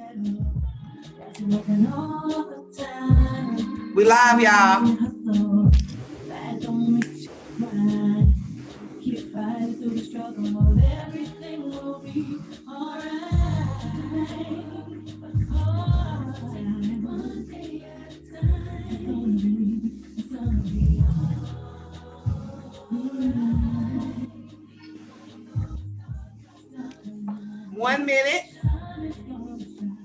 We live, y'all. One minute.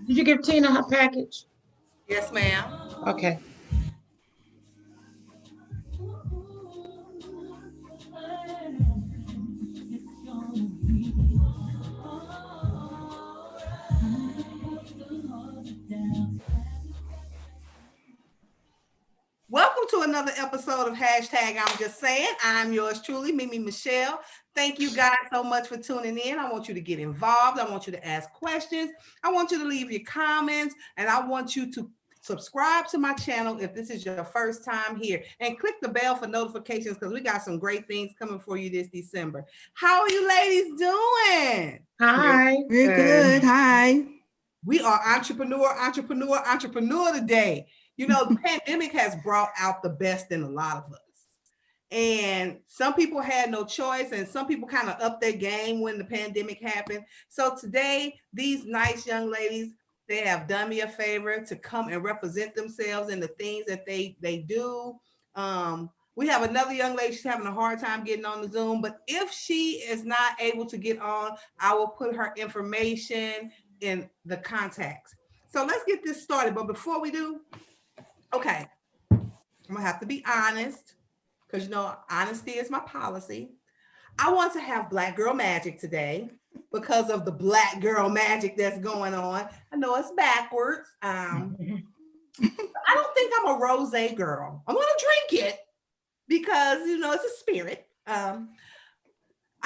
Did you give Tina her package? Yes, ma'am. Okay. Welcome to another episode of Hashtag I'm Just Saying. I'm yours truly, MemeMichelle. Thank you guys so much for tuning in. I want you to get involved. I want you to ask questions. I want you to leave your comments, and I want you to subscribe to my channel if this is your first time here, and click the bell for notifications because we got some great things coming for you this December. How are you ladies doing? Hi. We're good. Hi. We are entrepreneur today. You know, the pandemic has brought out the best in a lot of us. And some people had no choice, and some people kind of upped their game when the pandemic happened. So today, these nice young ladies, they have done me a favor to come and represent themselves in the things that they do. We have another young lady, she's having a hard time getting on the Zoom, but if she is not able to get on, I will put her information in the contacts. So let's get this started. But before we do, okay, I'm gonna have to be honest, because you know, honesty is my policy. I want to have Black Girl Magic today because of the Black Girl Magic that's going on. I know it's backwards. I don't think I'm a rosé girl. I'm gonna drink it because you know it's a spirit. I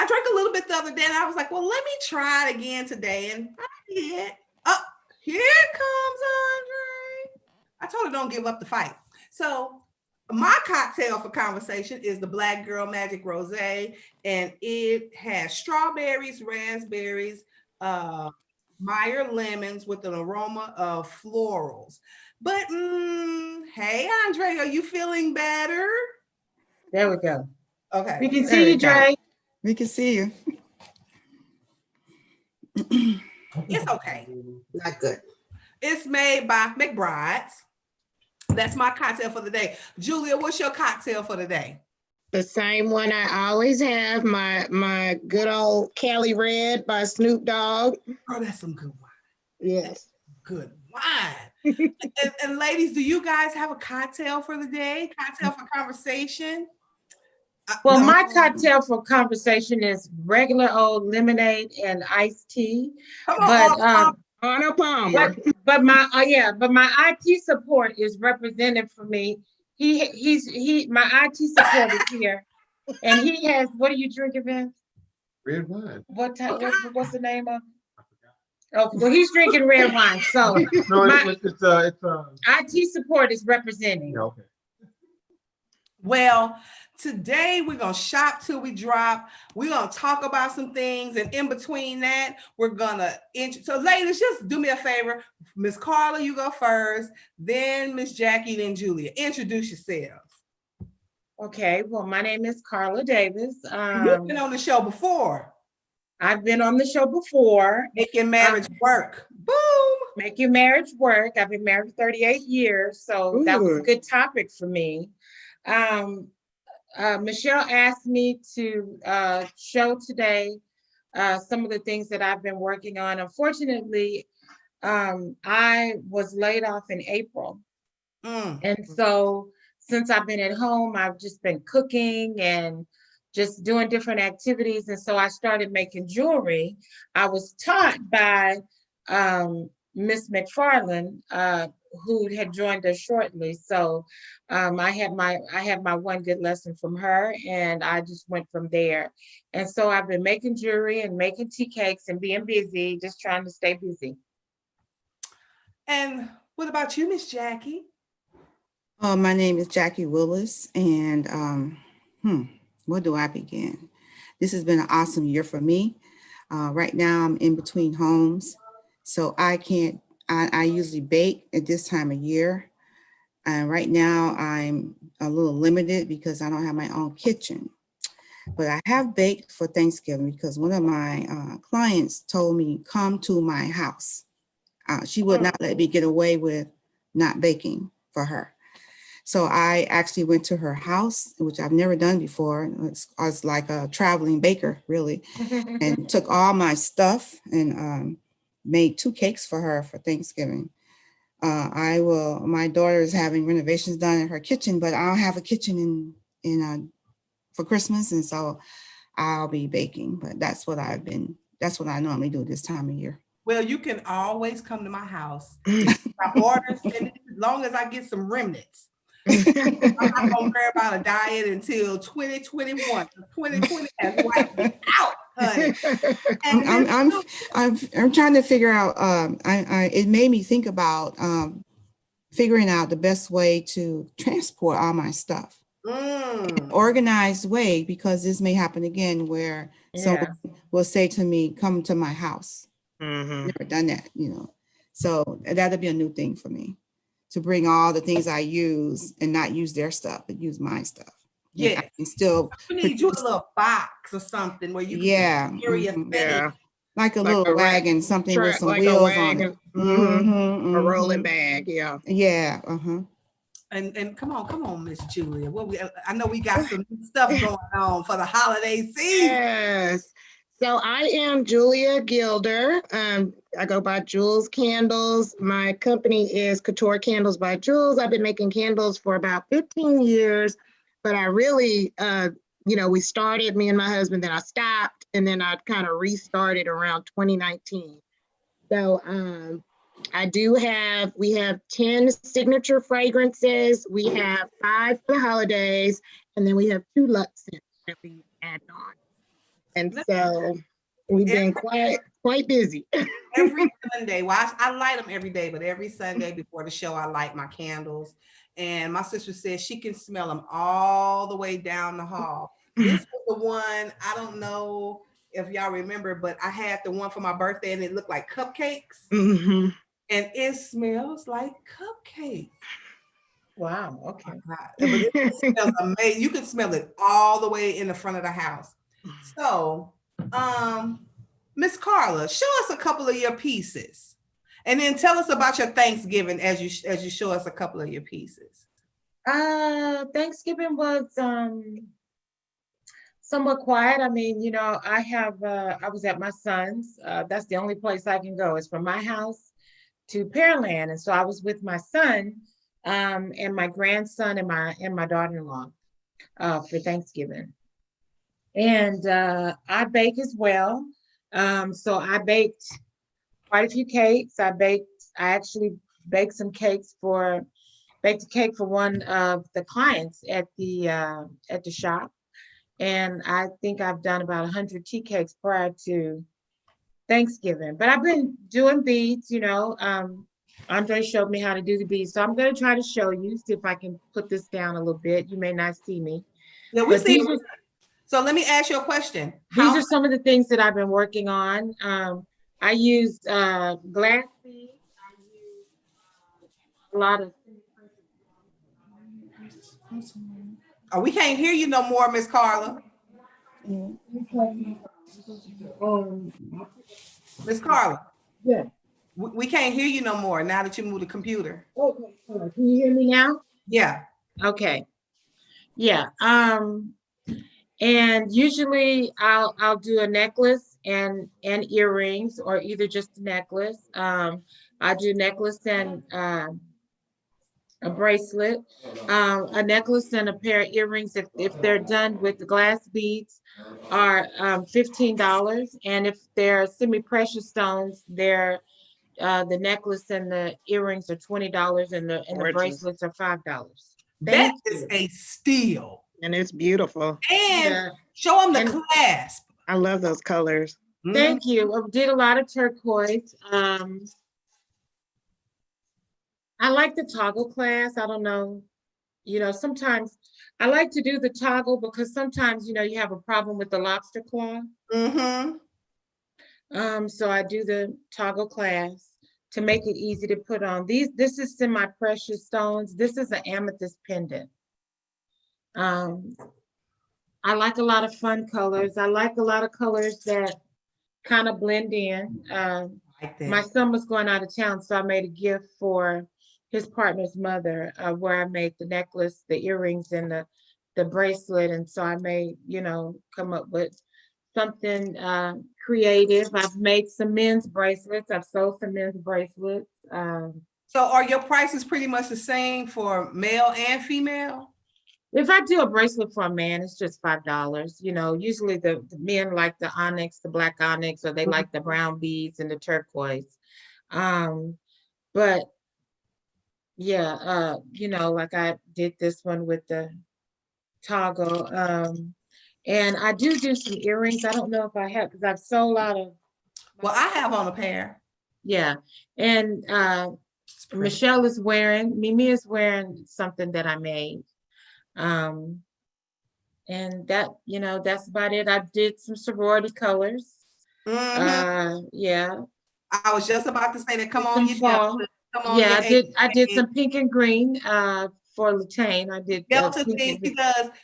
drank a little bit the other day, and I was like, well, let me try it again today, and I did. Oh, here comes Andre. I told her don't give up the fight. So my cocktail for conversation is the Black Girl Magic Rosé, and it has strawberries, raspberries, Meyer lemons with an aroma of florals. But hey, Andre, are you feeling better? There we go. Okay. We can see you, Dre. We can see you. It's okay. Not good. It's made by McBride. That's my cocktail for the day. Julia, what's your cocktail for the day? The same one I always have, my good old Cali Red by Snoop Dogg. Oh, that's some good wine. Yes. Good wine. and ladies, do you guys have a cocktail for the day? Cocktail for conversation? Well, my cocktail for conversation is regular old lemonade and iced tea. Come on, Anna Palmer. But my IT support is represented for me. My IT support is here, and he has. What are you drinking, Vince? Red wine. What's the name of? Oh, well, he's drinking red wine. So no, it's IT support is representing. Yeah, okay. Well, today we're going to shop till we drop. We're going to talk about some things. And in between that, we're going to... So ladies, just do me a favor. Miss Carla, you go first. Then Miss Jackie, then Julia. Introduce yourselves. Okay. Well, my name is Carla Davis. You've been on the show before. I've been on the show before. Making marriage work. Boom. Making marriage work. I've been married for 38 years. So that was a good topic for me. Michelle asked me to show today some of the things that I've been working on. Unfortunately, I was laid off in April. And so since I've been at home, I've just been cooking and just doing different activities. And so I started making jewelry. I was taught by Miss McFarlin, who had joined us shortly. So I had my one good lesson from her, and I just went from there. And so I've been making jewelry and making tea cakes and being busy, just trying to stay busy. And what about you, Miss Jackie? My name is Jackie Willis, and where do I begin? This has been an awesome year for me. Right now I'm in between homes, so I can't I usually bake at this time of year. And right now I'm a little limited because I don't have my own kitchen. But I have baked for Thanksgiving because one of my clients told me, come to my house. She would not let me get away with not baking for her. So I actually went to her house, which I've never done before. I was like a traveling baker, really, and took all my stuff and made 2 cakes for her for Thanksgiving. My daughter is having renovations done in her kitchen, but I don't have a kitchen for Christmas. And so I'll be baking, but that's what I normally do this time of year. Well, you can always come to my house. I order, as long as I get some remnants. I'm not gonna worry about a diet until 2021. 2020 has wiped me out, honey. I'm trying to figure out. It made me think about figuring out the best way to transport all my stuff. Organized way, because this may happen again where someone will say to me, come to my house. Never done that, so that'll be a new thing for me, to bring all the things I use and not use their stuff, but use my stuff. Yeah, and still we need you a little box or something where you can carry a thing. Like a little wagon, something with some like wheels on it. A rolling bag, yeah. And come on, Miss Julia. I know we got some stuff going on for the holiday season. Yes. So I am Julia Gilder. I go by Jules Candles. My company is Candelz By Jewelz. I've been making candles for about 15 years, but I really, we started, me and my husband, then I stopped, and then I kind of restarted around 2019. So we have 10 signature fragrances. We have 5 for the holidays, and then we have 2 luxe scents that we add on. And so we've been quite busy. Every Sunday, I light them every day, but every Sunday before the show, I light my candles. And my sister says she can smell them all the way down the hall. This was the one, I don't know if y'all remember, but I had the one for my birthday and it looked like cupcakes. And it smells like cupcakes. Wow, okay. But it smells amazing. You can smell it all the way in the front of the house. So, Miss Carla, show us a couple of your pieces, and then tell us about your Thanksgiving as you show us a couple of your pieces. Thanksgiving was somewhat quiet. I mean, I was at my son's. That's the only place I can go. It's from my house to Pearland, and so I was with my son and my grandson and my daughter-in-law for Thanksgiving. And I bake as well. So I baked quite a few cakes. I actually baked a cake for one of the clients at the shop. And I think I've done about 100 tea cakes prior to Thanksgiving. But I've been doing beads, Andre showed me how to do the beads. So I'm going to try to show you, see if I can put this down a little bit. You may not see me. Yeah, we see. So let me ask you a question. These are some of the things that I've been working on. I used glass beads. I used a lot of. Oh, we can't hear you no more, Miss Carla. Miss Carla. Yeah. We can't hear you no more now that you moved the computer. Okay. Can you hear me now? Yeah. Okay. Yeah. And usually I'll do a necklace and earrings, or either just a necklace. I do necklace and a bracelet, a necklace and a pair of earrings. If they're done with the glass beads, are $15, and if they're semi-precious stones, they're the necklace and the earrings are $20, and the bracelets are $5. That is a steal. And it's beautiful. And show them the clasp. I love those colors. Thank you. I did a lot of turquoise. I like the toggle clasp. I don't know. Sometimes I like to do the toggle because sometimes, you have a problem with the lobster claw. So I do the toggle clasp. to make it easy to put on. This is semi-precious stones. This is an amethyst pendant. I like a lot of fun colors. I like a lot of colors that kind of blend in. My son was going out of town, so I made a gift for his partner's mother, where I made the necklace, the earrings, and the bracelet. And so I made, come up with something creative. I've made some men's bracelets. I've sold some men's bracelets. So are your prices pretty much the same for male and female? If I do a bracelet for a man, it's just $5. Usually the men like the onyx, the black onyx, or they like the brown beads and the turquoise. But yeah, like I did this one with the toggle. And I do some earrings. I don't know if I have, because I've sold out of. Well, I have on a pair. Yeah. And Michelle is wearing, Mimi is wearing something that I made. And that, that's about it. I did some sorority colors. Yeah. I was just about to say that. Come on, yeah, I did some pink and green for Latte. I did Delta things.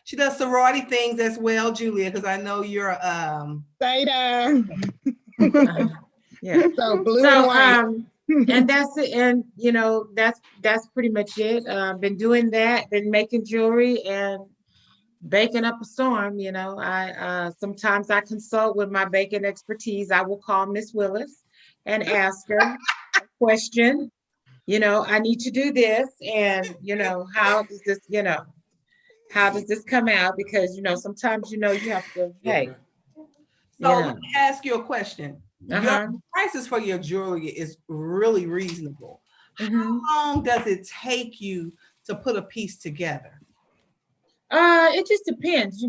She does sorority things as well, Julia, because I know you're Beta. Yeah. So blue and white. And that's it. And that's pretty much it. Been doing that, been making jewelry and baking up a storm. I sometimes I consult with my baking expertise. I will call Miss Willis and ask her a question. I need to do this, and how does this come out? Because sometimes you have to. Hey. So let me ask you a question. Uh-huh. Your prices for your jewelry is really reasonable. How long does it take you to put a piece together? It just depends.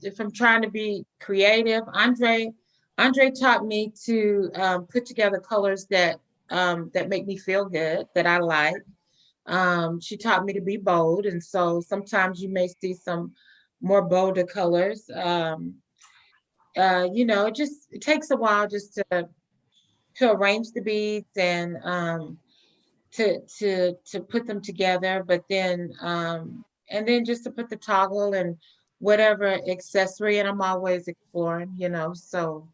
If I'm trying to be creative. Andre taught me to put together colors that make me feel good, that I like. She taught me to be bold, and so sometimes you may see some more bolder colors. It takes a while just to arrange the beads and to put them together, but then and then just to put the toggle and whatever accessory, and I'm always exploring, so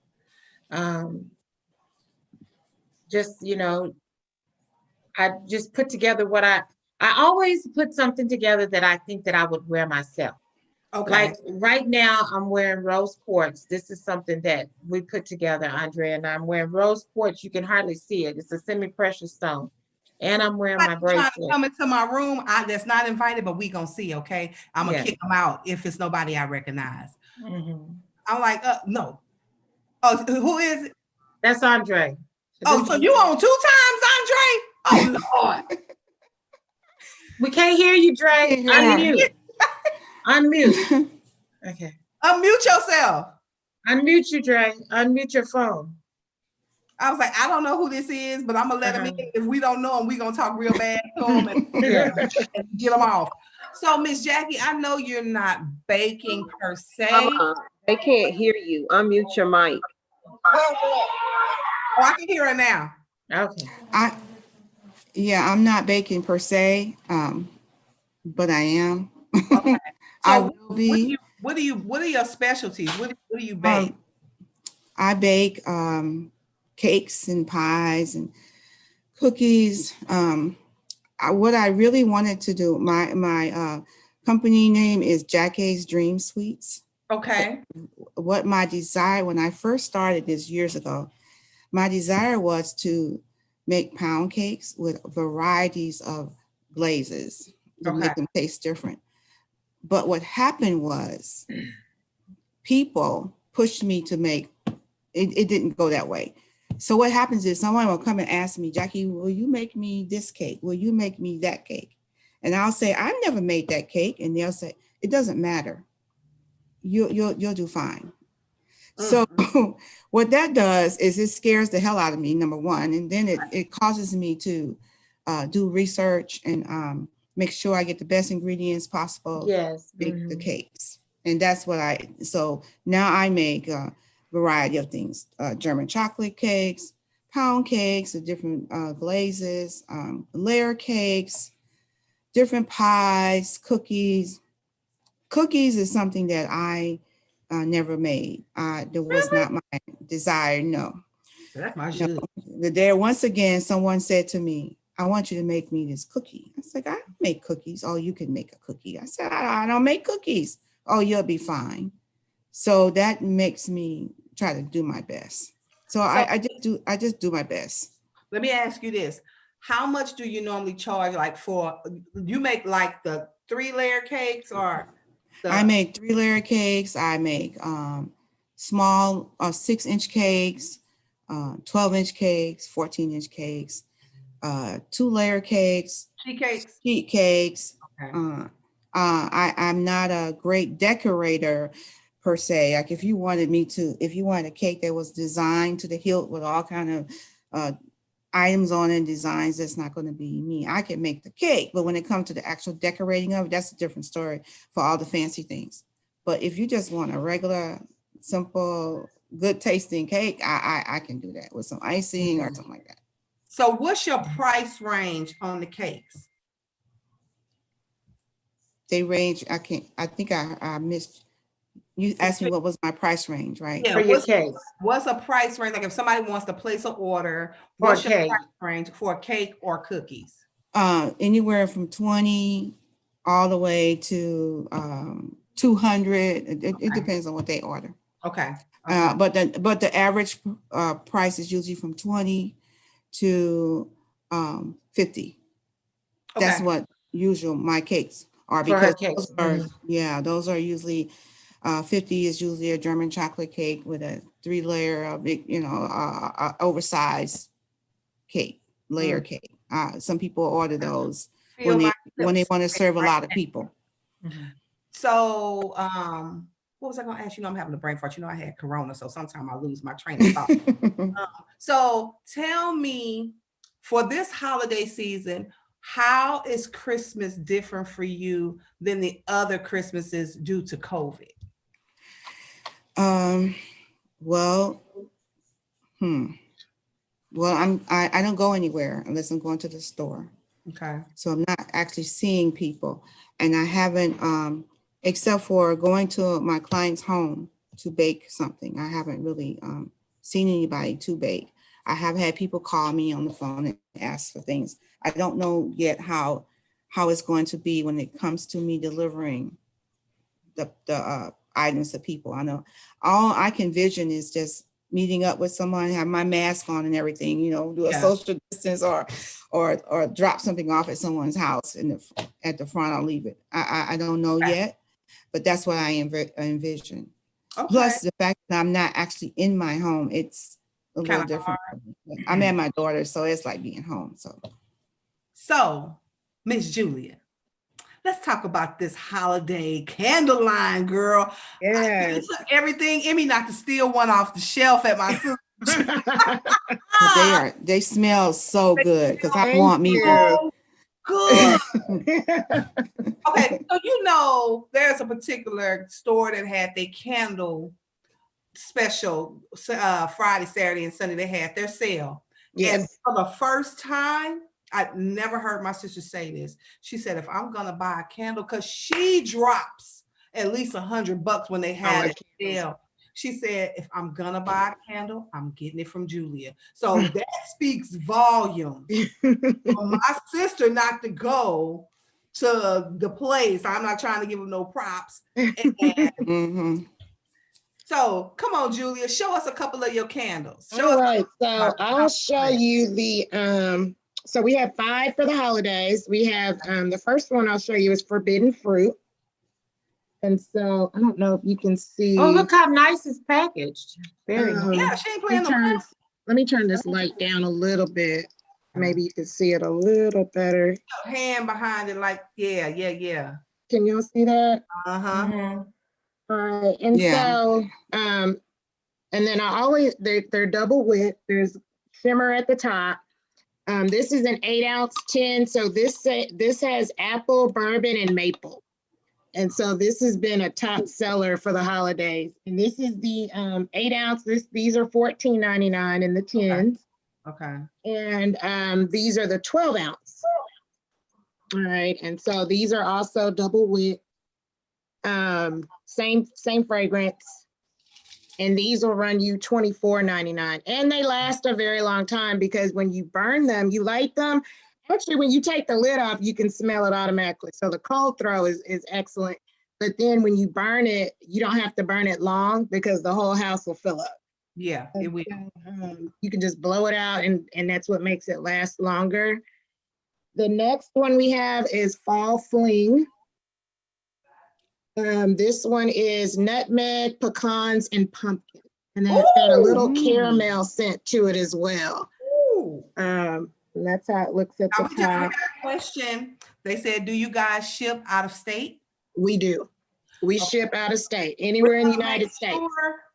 I just put together what I always put something together that I think that I would wear myself. Okay. Like right now, I'm wearing rose quartz. This is something that we put together, Andrea, and I'm wearing rose quartz. You can hardly see it. It's a semi-precious stone. And I'm wearing my bracelet. Come into my room. That's not invited, but we gonna see, okay? I'm gonna kick them out if it's nobody I recognize. I'm like, no. Oh, who is it? That's Andre. Oh, so you on 2 times, Andre? Oh, Lord. We can't hear you, Dre. Unmute. Unmute. Okay. Unmute yourself. Unmute you, Dre. Unmute your phone. I was like, I don't know who this is, but I'm gonna let him in. If we don't know him, we're gonna talk real bad to him and get him off. So, Miss Jackie, I know you're not baking per se. I can't hear you. Unmute your mic. Oh, I can hear her now. Okay. I'm not baking per se, but I am. Okay. So I will be. What are your specialties? What do you bake? I bake cakes and pies and cookies. What I really wanted to do, my company name is Jaksdreamsweets. Okay. What my desire, when I first started this years ago, my desire was to make pound cakes with varieties of glazes to make them taste different. But what happened was people pushed me to make, it didn't go that way. So what happens is someone will come and ask me, Jackie, will you make me this cake? Will you make me that cake? And I'll say, I've never made that cake. And they'll say, it doesn't matter. You'll do fine. So what that does is it scares the hell out of me, number one. And then it causes me to do research and make sure I get the best ingredients possible. Yes. Make the cakes. And that's what so now I make a variety of things, German chocolate cakes, pound cakes, the different glazes, layer cakes, different pies, cookies. Cookies is something that I never made. That was not my desire. No. That's my No. shit. There, once again, someone said to me, I want you to make me this cookie. I said, I don't make cookies. Oh, you can make a cookie. I said, I don't make cookies. Oh, you'll be fine. So that makes me try to do my best. So I just do my best. Let me ask you this. How much do you normally charge like for, you make like the 3-layer cakes or? I make 3-layer cakes. I make small 6-inch cakes, 12-inch cakes, 14-inch cakes, 2-layer cakes, sheet cakes. Okay. I'm not a great decorator per se. Like if you wanted a cake that was designed to the hilt with all kind of items on it and designs, that's not going to be me. I can make the cake, but when it comes to the actual decorating of it, that's a different story for all the fancy things. But if you just want a regular, simple, good tasting cake, I can do that with some icing or something like that. So what's your price range on the cakes? They range, I think I missed, you asked me what was my price range, right? Yeah, For your cakes. what's a price range? Like if somebody wants to place an order, For what's a your cake. price range for a cake or cookies? Anywhere from 20 all the way to 200. It depends on what they order. Okay. But the average price is usually from 20 to 50. That's Okay. what usual my cakes are, For her because cakes. those are usually 50 is usually a German chocolate cake with a 3-layer big, oversized cake, layer cake. Some people order those when they want to serve a lot of people. So what was I gonna ask you? I'm having a brain fart. I had corona, so sometimes I lose my train of thought. So tell me, for this holiday season, how is Christmas different for you than the other Christmases due to COVID? Well, I don't go anywhere unless I'm going to the store. Okay. So I'm not actually seeing people, and I haven't, except for going to my client's home to bake something. I haven't really seen anybody to bake. I have had people call me on the phone and ask for things. I don't know yet how it's going to be when it comes to me delivering the items to people. I know all I can vision is just meeting up with someone, have my mask on and everything, do a social distance or drop something off at someone's house at the front. I'll leave it. I don't know yet, but that's what I envision. Okay. Plus the fact that I'm not actually in my home, it's a little different. I'm at my daughter, so it's like being home. So Miss Julia, let's talk about this holiday candle line, girl. Yes. I took everything. Emmy knocked to steal one off the shelf at my sister's. They smell so good because I want me one. Good. Okay, so there's a particular store that had their candle special Friday, Saturday, and Sunday. They had their sale. Yes. And for the first time, I never heard my sister say this. She said, if I'm gonna buy a candle, because she drops at least $100 when they had it sale. She said, if I'm gonna buy a candle, I'm getting it from Julia. So that speaks volumes. For my sister not to go to the place, I'm not trying to give them no props. So come on, Julia, show us a couple of your candles. All right, so I'll show you the, so we have 5 for the holidays. We have, the first one I'll show you is Forbidden Fruit. And so I don't know if you can see. Oh, look how nice it's packaged. Very nice. Yeah, she ain't playing no. Let me turn this light down a little bit. Maybe you can see it a little better. Hand behind it, like, yeah. Can y'all see that? Uh-huh. All right, and so, and then they're double width. There's shimmer at the top. This is an 8-ounce tin. So this has apple, bourbon, and maple. And so this has been a top seller for the holidays. And this is the 8-ounce. These are $14.99 in the tins. Okay. And these are the 12 ounce. All right, and so these are also double wick. Same fragrance. And these will run you $24.99. And they last a very long time because when you burn them, you light them. Actually, when you take the lid off, you can smell it automatically. So the cold throw is excellent. But then when you burn it, you don't have to burn it long because the whole house will fill up. Yeah, it will. You can just blow it out, and that's what makes it last longer. The next one we have is Fall Fling. This one is nutmeg, pecans, and pumpkin. And then it's got a little caramel scent to it as well. And that's how it looks at the We just had top. a question. They said, do you guys ship out of state? We do. We ship out of state, anywhere in the United States.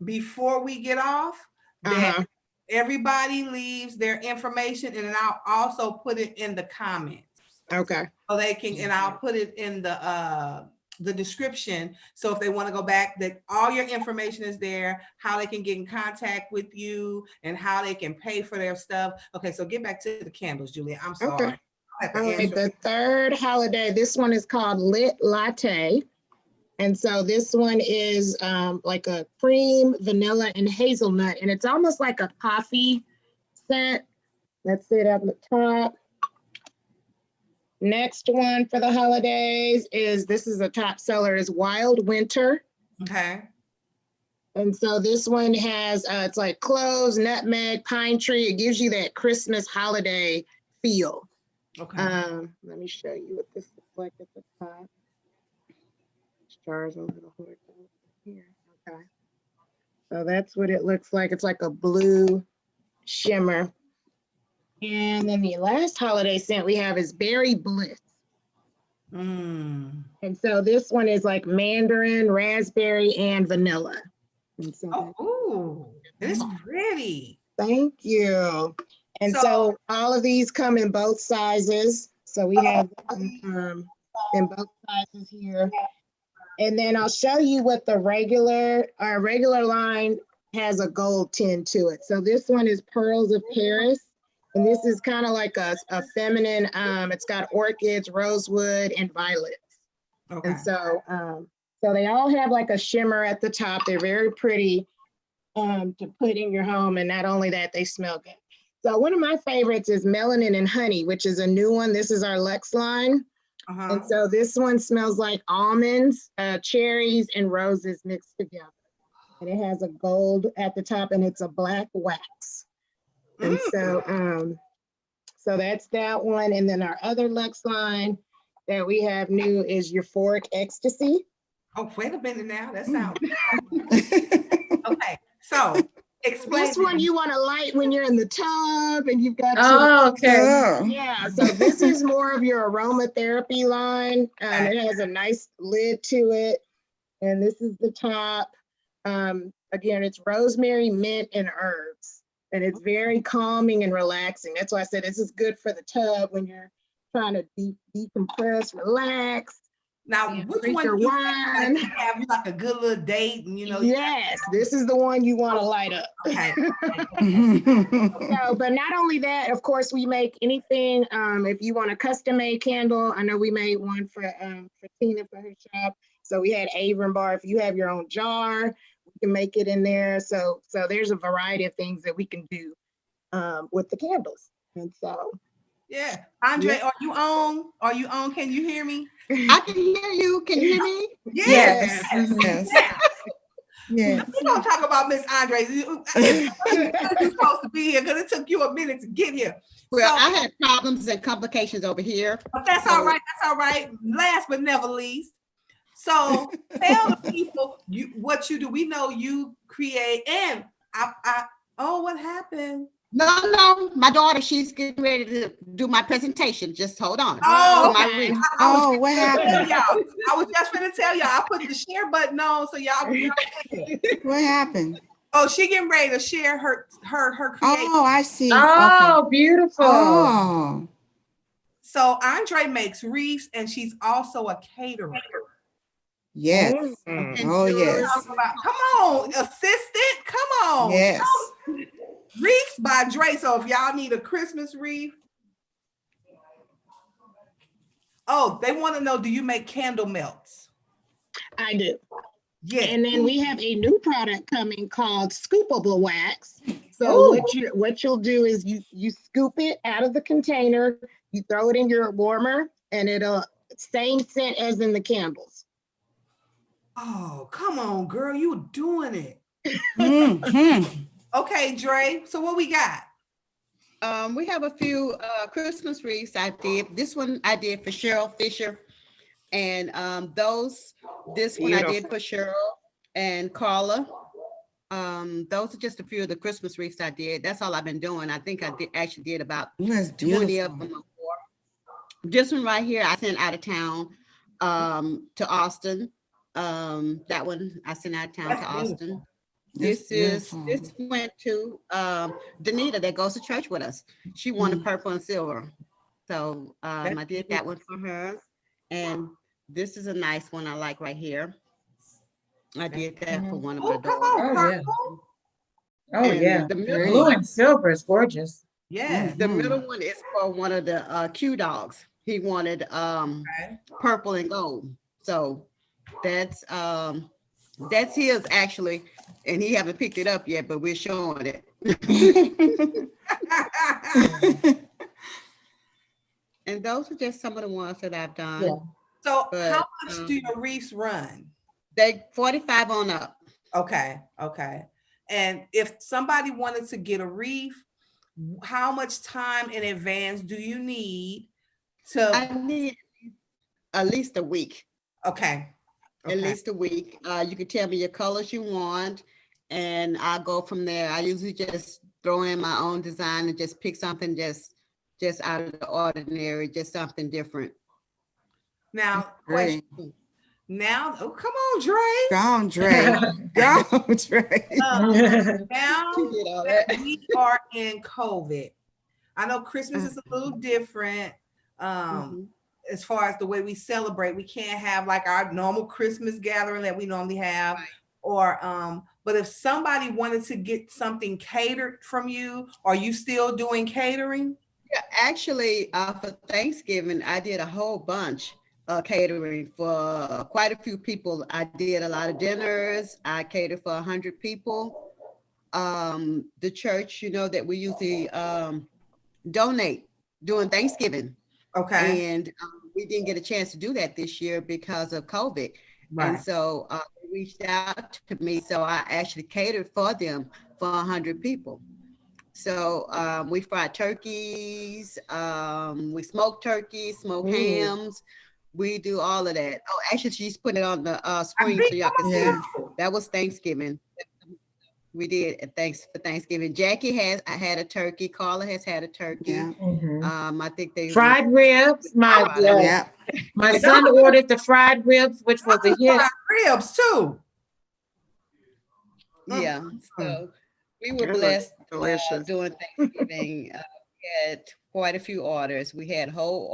Before we get off, that everybody leaves their information, and I'll also put it in the comments. Okay. So they can, and I'll put it in the description. So if they want to go back, that all your information is there, how they can get in contact with you and how they can pay for their stuff. Okay, so get back to the candles, Julia. I'm sorry. Okay. All right, the third holiday, this one is called Lit Latte. And so this one is like a cream, vanilla, and hazelnut. And it's almost like a coffee scent. That's it up the top. Next one for the holidays is, this is a top seller, is Wild Winter. Okay. And so this one has, it's like cloves, nutmeg, pine tree. It gives you that Christmas holiday feel. Okay. Let me show you what this looks like at the top. Stars a little here. Okay. So that's what it looks like. It's like a blue shimmer. And then the last holiday scent we have is Berry Bliss. And so this one is like mandarin, raspberry, and vanilla. And so it's pretty. Thank you. And so all of these come in both sizes. So we have in both sizes here. And then I'll show you what the regular line has a gold tint to it. So this one is Pearls of Paris. And this is kind of like a feminine, it's got orchids, rosewood, and violets. Okay. And so they all have like a shimmer at the top. They're very pretty to put in your home. And not only that, they smell good. So one of my favorites is Melanin and Honey, which is a new one. This is our Luxe line. And so this one smells like almonds, cherries, and roses mixed together. And it has a gold at the top, and it's a black wax. And so that's that one. And then our other Luxe line that we have new is Euphoric Ecstasy. Oh, wait a minute now. That sounds okay. So explain. This one you want to light when you're in the tub and you've got Yeah, so this is more of your aromatherapy line. It has a nice lid to it. And this is the top. Again, it's rosemary, mint, and herbs. And it's very calming and relaxing. That's why I said this is good for the tub when you're trying to decompress, relax. Now, which one do you have like a good little date? And, Yes, this is the one you want to light up. Okay. So, but not only that, of course, we make anything. If you want a custom made candle, I know we made one for Tina for her shop. So we had Avon Bar. If you have your own jar, we can make it in there. So there's a variety of things that we can do with the candles. And so. Yeah. Andre, are you on? Are you on? Can you hear me? I can hear you. Can you hear me? Yes. Yeah. We're going to talk about Miss Andre. You're supposed to be here because it took you a minute to get here. Well, I had problems and complications over here. But that's all right. That's all right. Last but never least. So tell the people what you do. We know you create, and what happened? No, my daughter, she's getting ready to do my presentation. Just hold on. What happened? I was just going to tell y'all, I put the share button on so y'all. What happened? Oh, she getting ready to share her creation. Oh, I see. Oh, okay. Beautiful. Oh. So Andre makes wreaths, and she's also a caterer. Yes. Oh, yes. Come on, assistant. Come on. Yes. Wreaths by Dre. So if y'all need a Christmas wreath. Oh, they want to know, do you make candle melts? I do. Yeah. And then we have a new product coming called scoopable wax. So Ooh. what you'll do is you scoop it out of the container, you throw it in your warmer, and it'll same scent as in the candles. Oh, come on, girl, you doing it. Mhm. Okay, Dre. So what we got? We have a few Christmas wreaths I did. This one I did for Cheryl Fisher. And this one I did for Cheryl and Carla. Those are just a few of the Christmas wreaths I did. That's all I've been doing. I think I actually did about That's 20 of beautiful. them or more. This one right here, I sent out of town to Austin. That one I sent out of town That's to beautiful. Austin. That's This beautiful. went to Danita that goes to church with us. She wanted purple and silver. So I did that one for her. And this is a nice one I like right here. I did that for one of my Oh, come daughters. on, Oh, yeah. purple. Oh, And yeah. the Great. middle Blue one, and silver is gorgeous. Yeah. the middle one is for one of the Q dogs. He wanted Okay. purple and gold. So that's his actually, and he haven't picked it up yet, but we're showing it. And those are just some of the ones that I've done. Yeah. So But, how much do your wreaths run? They 45 on up. Okay. And if somebody wanted to get a wreath, how much time in advance do you need to? I need at least a week. Okay. At least a week. You can tell me your colors you want, and I'll go from there. I usually just throw in my own design and just pick something just out of the ordinary, just something different. Now, Great. question. Now, oh, come on, Dre. Go on, Dre. Go on, Dre. Now You did all that that. we are in COVID, I know Christmas is a little different. As far as the way we celebrate, we can't have like our normal Christmas gathering that we normally have. Right. Or but if somebody wanted to get something catered from you, are you still doing catering? Yeah, actually, for Thanksgiving, I did a whole bunch of catering for quite a few people. I did a lot of dinners. I catered for 100 people. The church, that we usually donate during Thanksgiving. Okay. And we didn't get a chance to do that this year because of COVID. Right. And so they reached out to me. So I actually catered for them for 100 people. So we fried turkeys, we smoked turkeys, smoked hams. We do all of that. Oh, actually, she's putting it on the screen so y'all can see. That was Thanksgiving. We did for Thanksgiving. Jackie I had a turkey. Carla has had a turkey. Yeah. I think they Fried ribs. Yeah. My son ordered the fried ribs, which was a hit. Fried ribs too. Yeah. So we were blessed doing Thanksgiving. We had quite a few orders. We had whole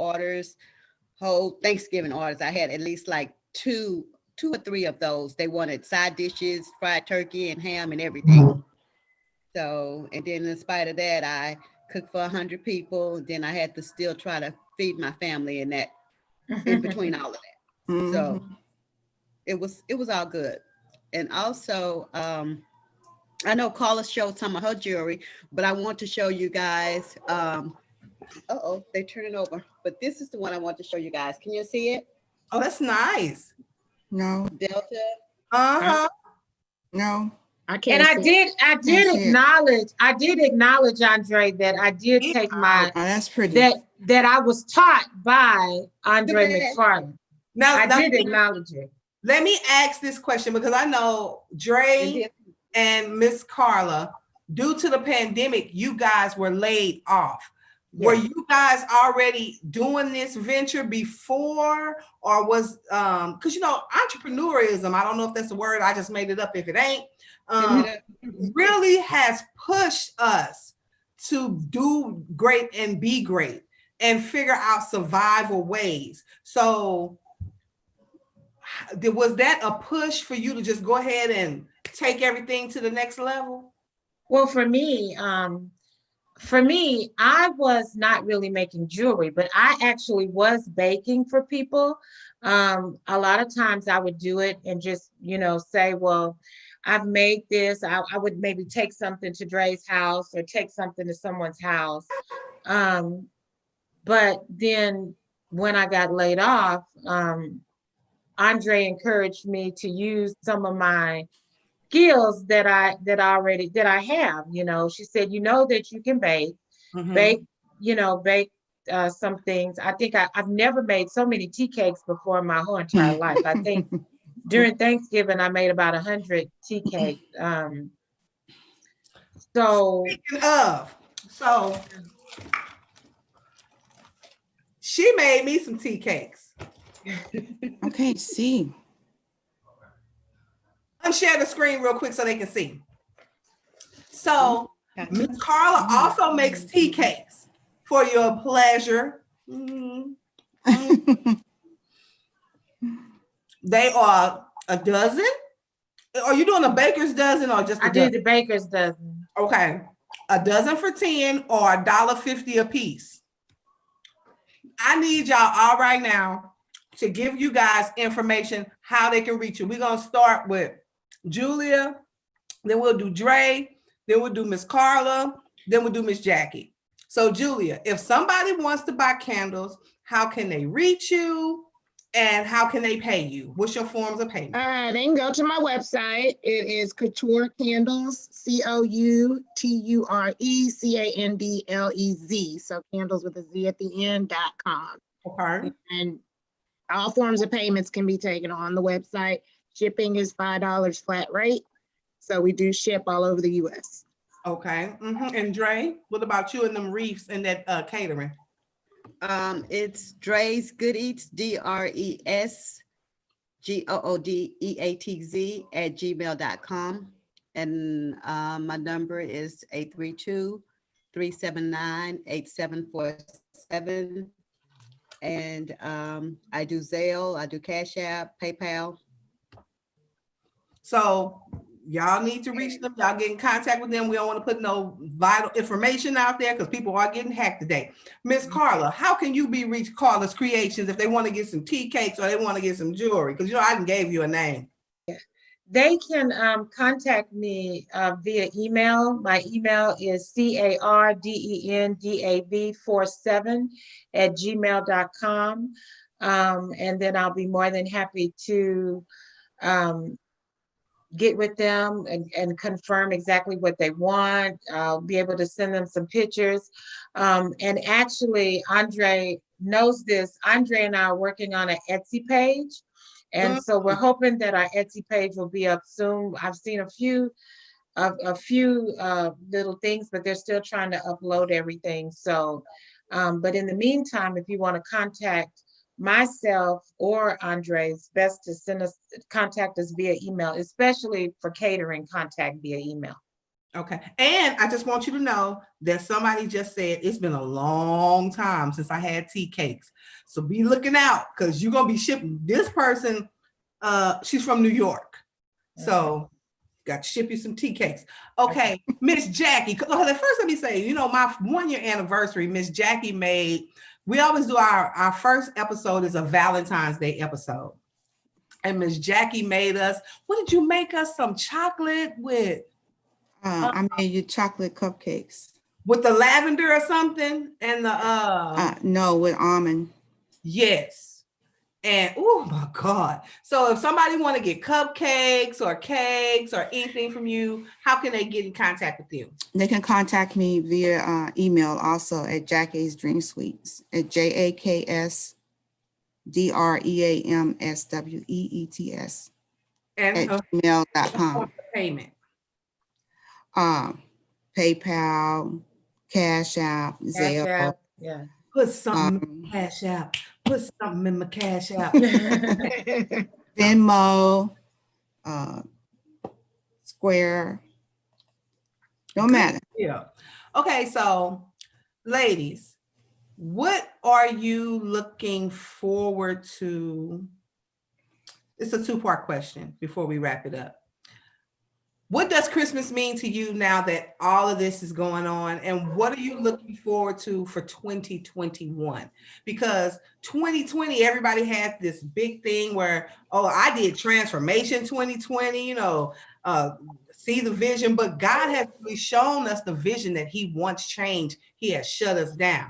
Thanksgiving orders. I had at least like two or three of those. They wanted side dishes, fried turkey and ham and everything. So, and then in spite of that, I cooked for 100 people. Then I had to still try to feed my family in between all of that. So it was all good. And also, I know Carla showed some of her jewelry, but I want to show you guys, they turn it over. But this is the one I want to show you guys. Can you see it? Oh, that's nice. No. Delta. No. I can't. And I did acknowledge, Andre, that I did take Oh, that's pretty. that I was taught by Andre McFarlin. Now, I did acknowledge it. Let me ask this question because I know Dre and Miss Carla, due to the pandemic, you guys were laid off. Yeah. Were you guys already doing this venture before, or was because entrepreneurism, I don't know if that's a word, I just made it up if it ain't, really has pushed us to do great and be great and figure out survival ways. So was that a push for you to just go ahead and take everything to the next level? Well, for me, I was not really making jewelry, but I actually was baking for people. A lot of times I would do it and just, say, well, I've made this. I would maybe take something to Dre's house or take something to someone's house. But then when I got laid off, Andre encouraged me to use some of my skills that I have. She said, that you can bake, Mhm. bake some things. I think I've never made so many tea cakes before in my whole entire life. I think during Thanksgiving I made about 100 tea cakes. Speaking of, so she made me some tea cakes. Okay, see. Unshare the screen real quick so they can see. So Gotcha. Miss Carla also makes tea cakes for your pleasure. Mhm. They are a dozen. Are you doing a baker's dozen or just a I dozen? did the baker's dozen. Okay, a dozen for 10 or $1.50 a piece. I need y'all all right now to give you guys information how they can reach you. We're gonna start with Julia, then we'll do Dre, then we'll do Miss Carla, then we'll do Miss Jackie. So Julia, if somebody wants to buy candles, how can they reach you and how can they pay you? What's your forms of payment? They can go to my website. It is Couture Candles, COUTURECANDLEZ. So candles with a Z at the end.com. Okay. And all forms of payments can be taken on the website. Shipping is $5 flat rate. So we do ship all over the US. Okay. And Dre, what about you and them Wreaths and that catering? It's Dre's Good Eats, DRESGOODEATZ @gmail.com. And my number is 832-379-8747. And I do Zelle, I do Cash App, PayPal. So y'all need to reach them. Y'all get in contact with them. We don't want to put no vital information out there because people are getting hacked today. Miss Carla, how can you be reached, Carla's Creations, if they want to get some tea cakes or they want to get some jewelry? Because I done gave you a name. They can contact me via email. My email is cardendav47@gmail.com. And then I'll be more than happy to get with them and confirm exactly what they want. I'll be able to send them some pictures. And actually, Andre knows this. Andre and I are working on an Etsy page. And so we're hoping that our Etsy page will be up soon. I've seen a few little things, but they're still trying to upload everything. So, but in the meantime, if you want to contact myself or Andre, it's best to contact us via email, especially for catering, contact via email. Okay. And I just want you to know that somebody just said it's been a long time since I had tea cakes. So be looking out because you're going to be shipping this person. She's from New York. So got to ship you some tea cakes. Okay. Miss Jackie. First, let me say, my 1-year anniversary, Miss Jackie made, we always do our first episode is a Valentine's Day episode. And Miss Jackie made us, what did you make us? Some chocolate with? I made you chocolate cupcakes. With the lavender or something and the no, with almond. Yes. And oh my God. So if somebody want to get cupcakes or cakes or anything from you, how can they get in contact with you? They can contact me via email also at Jaksdreamsweets at JAKSDREAMSWEETS And at gmail.com. Payment. PayPal, Cash App, Zelle. Yeah. Put something in my Cash App. Put something in my Cash App. Venmo, Square. No matter. Yeah. Okay, so ladies, what are you looking forward to? It's a 2-part question before we wrap it up. What does Christmas mean to you now that all of this is going on? And what are you looking forward to for 2021? Because 2020, everybody had this big thing where, oh, I did transformation 2020, see the vision, but God has really shown us the vision that he wants change. He has shut us down.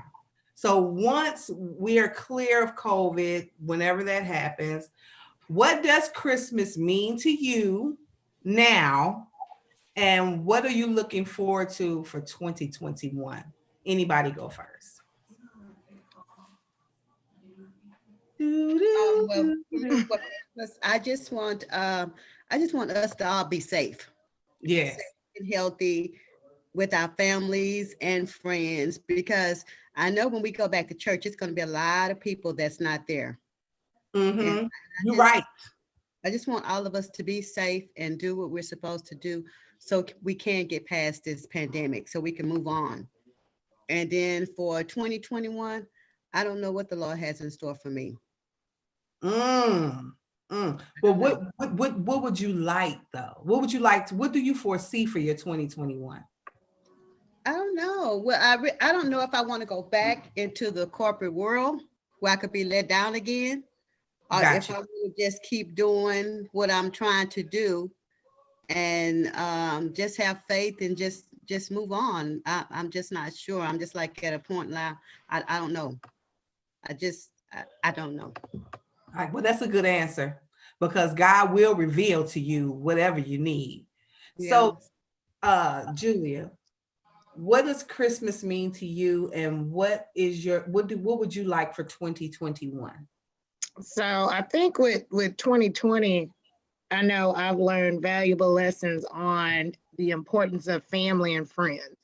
So once we are clear of COVID, whenever that happens, what does Christmas mean to you now? And what are you looking forward to for 2021? Anybody go first? Well, for me, for Christmas, I just want us to all be safe. Yes. Safe and healthy with our families and friends, because I know when we go back to church, it's going to be a lot of people that's not there. Mm-hmm. You're right. I just want all of us to be safe and do what we're supposed to do so we can get past this pandemic, so we can move on. And then for 2021, I don't know what the Lord has in store for me. Well, what would you like though? What do you foresee for your 2021? I don't know. Well, I don't know if I want to go back into the corporate world where I could be let down again, or if I would just keep doing what I'm trying to do and just have faith and just move on. I'm just not sure. I'm just like at a point now. I don't know. I don't know. All right, well, that's a good answer, because God will reveal to you whatever you need. Yeah. So, Julia, what does Christmas mean to you, and what would you like for 2021? So I think with 2020, I know I've learned valuable lessons on the importance of family and friends.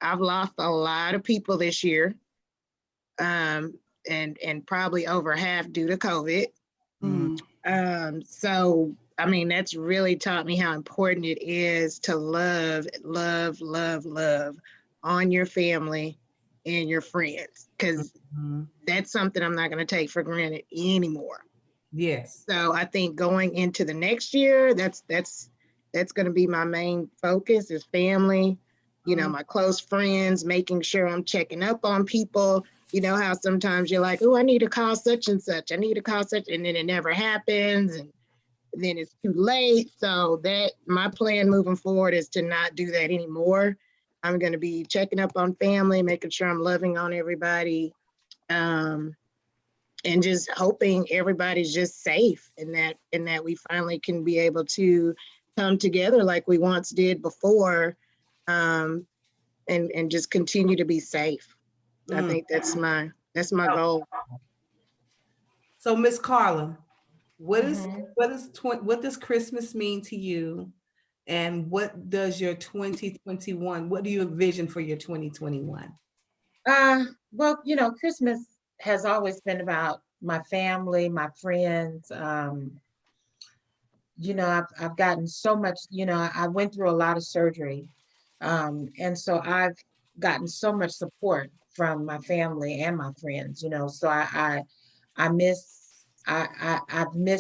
I've lost a lot of people this year, and probably over half due to COVID. So I mean, that's really taught me how important it is to love on your family and your friends, because that's something I'm not going to take for granted anymore. Yes. So I think going into the next year, that's going to be my main focus is family, my close friends, making sure I'm checking up on people. You know how sometimes you're like, oh, I need to call such and such. I need to call such, and then it never happens. And then it's too late. So that my plan moving forward is to not do that anymore. I'm going to be checking up on family, making sure I'm loving on everybody, and just hoping everybody's just safe, and that we finally can be able to come together like we once did before, and just continue to be safe. I think that's my goal. So, Miss Carla, what does Christmas mean to you, and what does your 2021? What do you envision for your 2021? Well, Christmas has always been about my family, my friends. I've gotten so much. I went through a lot of surgery, and so I've gotten so much support from my family and my friends. So I've missed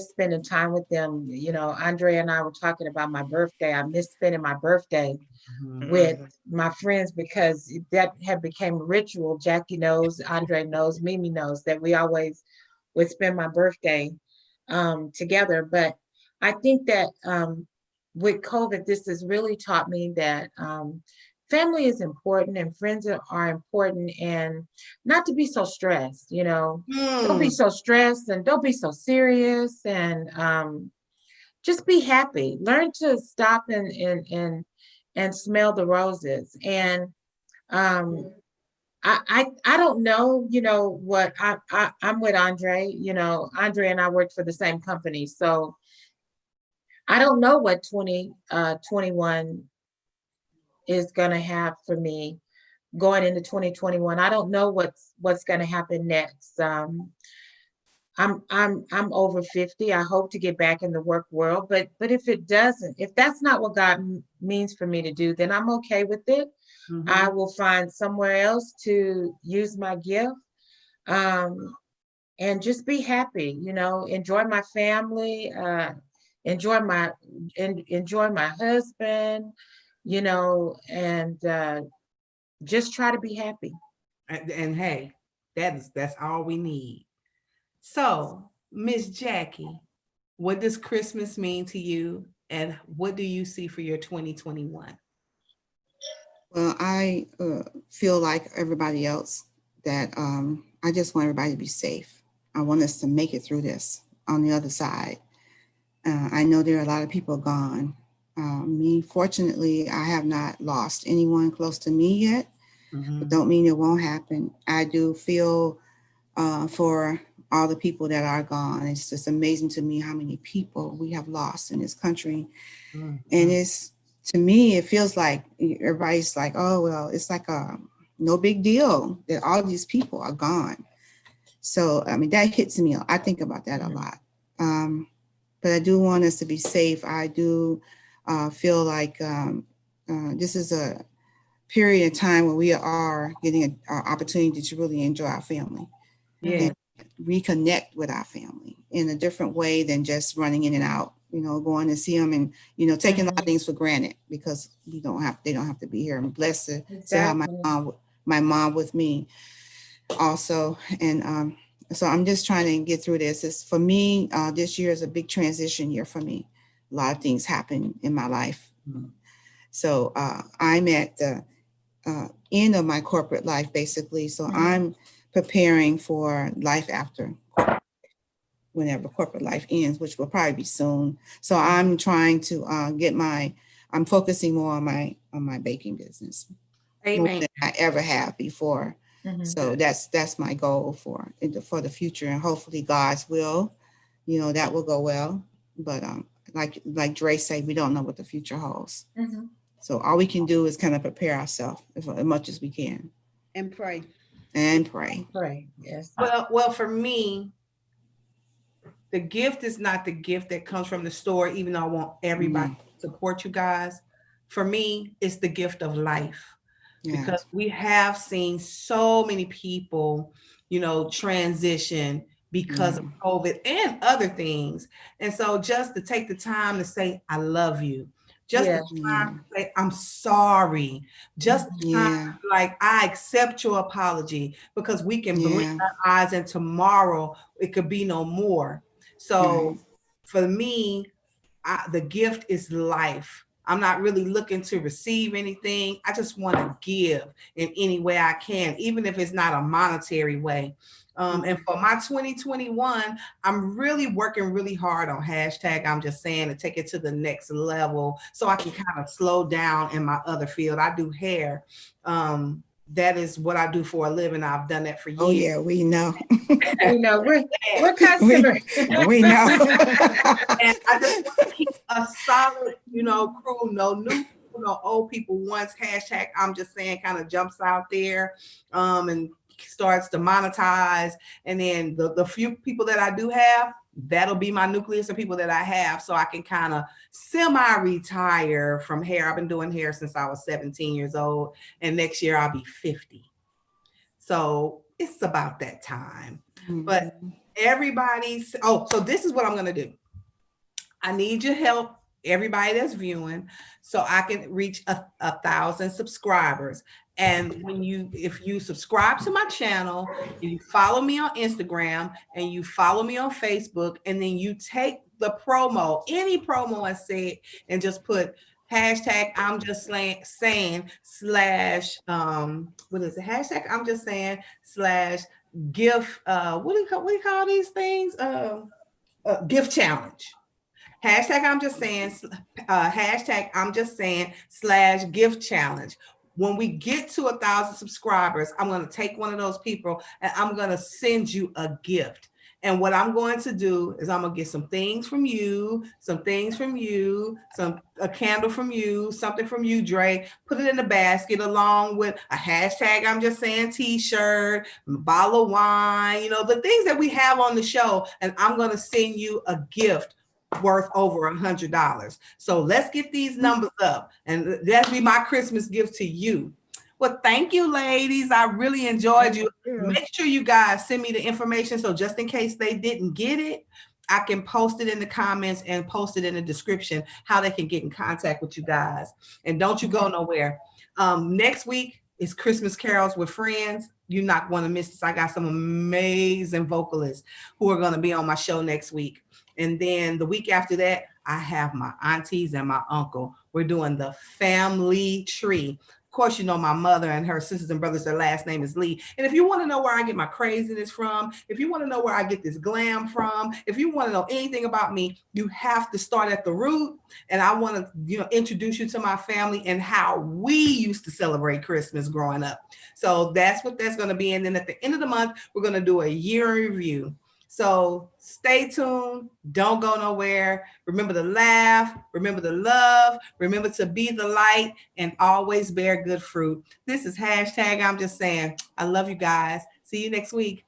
spending time with them. Andre and I were talking about my birthday. I missed spending my birthday with my friends, because that had become a ritual. Jackie knows, Andre knows, Mimi knows that we always would spend my birthday together. But I think that with COVID, this has really taught me that family is important and friends are important, and not to be so stressed, Don't be so stressed and don't be so serious, and just be happy. Learn to stop and smell the roses. And I don't know, what I'm with Andre, Andre and I worked for the same company. So I don't know what 2021 is going to have for me going into 2021. I don't know what's going to happen next. I'm over 50. I hope to get back in the work world, but if that's not what God means for me to do, then I'm okay with it. I will find somewhere else to use my gift, and just be happy, enjoy my family, enjoy my husband, you know, and just try to be happy. And hey, that's all we need. So, Miss Jackie, what does Christmas mean to you, and what do you see for your 2021? Well, I feel like everybody else that I just want everybody to be safe. I want us to make it through this on the other side. I know there are a lot of people gone. Me, fortunately, I have not lost anyone close to me yet, but don't mean it won't happen. I do feel for all the people that are gone. It's just amazing to me how many people we have lost in this country. And it's, to me, it feels like everybody's like, oh, well, it's like no big deal that all these people are gone. So, I mean, that hits me. I think about that a lot. But I do want us to be safe. I do feel like this is a period of time where we are getting an opportunity to really enjoy our family. Yeah. And reconnect with our family in a different way than just running in and out, you know, going to see them and, you know, taking a lot of things for granted because they don't have to be here. I'm blessed to have my mom with me also. And so I'm just trying to get through this. It's, for me, this year is a big transition year for me. A lot of things happen in my life. So I'm at the end of my corporate life, basically. So I'm preparing for life after whenever corporate life ends, which will probably be soon. So I'm trying to I'm focusing more on my baking business. More than I ever have before. So that's my goal for the future, and hopefully God's will, you know, that will go well. But like Dre said, we don't know what the future holds. So all we can do is kind of prepare ourselves as much as we can. And pray. And pray. Pray, yes. Well, for me, the gift is not the gift that comes from the store, even though I want everybody to support you guys. For me, it's the gift of life. Because we have seen so many people, you know, transition because of COVID and other things. And so just to take the time to say, I love you. Just the time to say, I'm sorry. Just the time, like, I accept your apology, because we can blink our eyes and tomorrow it could be no more. So for me, the gift is life. I'm not really looking to receive anything. I just want to give in any way I can, even if it's not a monetary way. And for my 2021, I'm really working really hard on #I'm just saying to take it to the next level so I can kind of slow down in my other field. I do hair. That is what I do for a living. I've done that for years. Oh yeah, we know. We know. We're customers. We know. And I just want to keep a solid, you know, crew, no new people, no old people. Once #I'm just saying kind of jumps out there and starts to monetize. And then the few people that I do have, that'll be my nucleus of people that I have, so I can kind of semi-retire from hair. I've been doing hair since I was 17 years old, and next year I'll be 50. So it's about that time. But everybody's, so this is what I'm going to do. I need your help, everybody that's viewing, so I can reach 1,000 subscribers. And if you subscribe to my channel, you follow me on Instagram, and you follow me on Facebook, and then you take the promo, any promo I said, and just put #I'm just saying / what is it? #I'm just saying / gift. What do you call these things? Gift challenge. #I'm just saying #I'm just saying / gift challenge. When we get to 1,000 subscribers, I'm going to take one of those people and I'm going to send you a gift. And what I'm going to do is I'm going to get some things from you, a candle from you, something from you, Dre, put it in the basket along with a #I'm just saying t-shirt, a bottle of wine, you know, the things that we have on the show. And I'm going to send you a gift worth over $100. So let's get these numbers up, and that'll be my Christmas gift to you. Well, thank you, ladies. I really enjoyed you. Make sure you guys send me the information, so just in case they didn't get it, I can post it in the comments and post it in the description how they can get in contact with you guys. And don't you go nowhere. Next week is Christmas Carols with Friends. You're not going to miss this. I got some amazing vocalists who are going to be on my show next week. And then the week after that, I have my aunties and my uncle. We're doing the family tree. Of course, you know my mother and her sisters and brothers, their last name is Lee. And if you want to know where I get my craziness from, if you want to know where I get this glam from, if you want to know anything about me, you have to start at the root. And I want to, introduce you to my family and how we used to celebrate Christmas growing up. So that's what that's going to be. And then at the end of the month, we're going to do a year in review. So stay tuned. Don't go nowhere. Remember to laugh. Remember to love. Remember to be the light and always bear good fruit. This is hashtag I'm just saying. I love you guys. See you next week.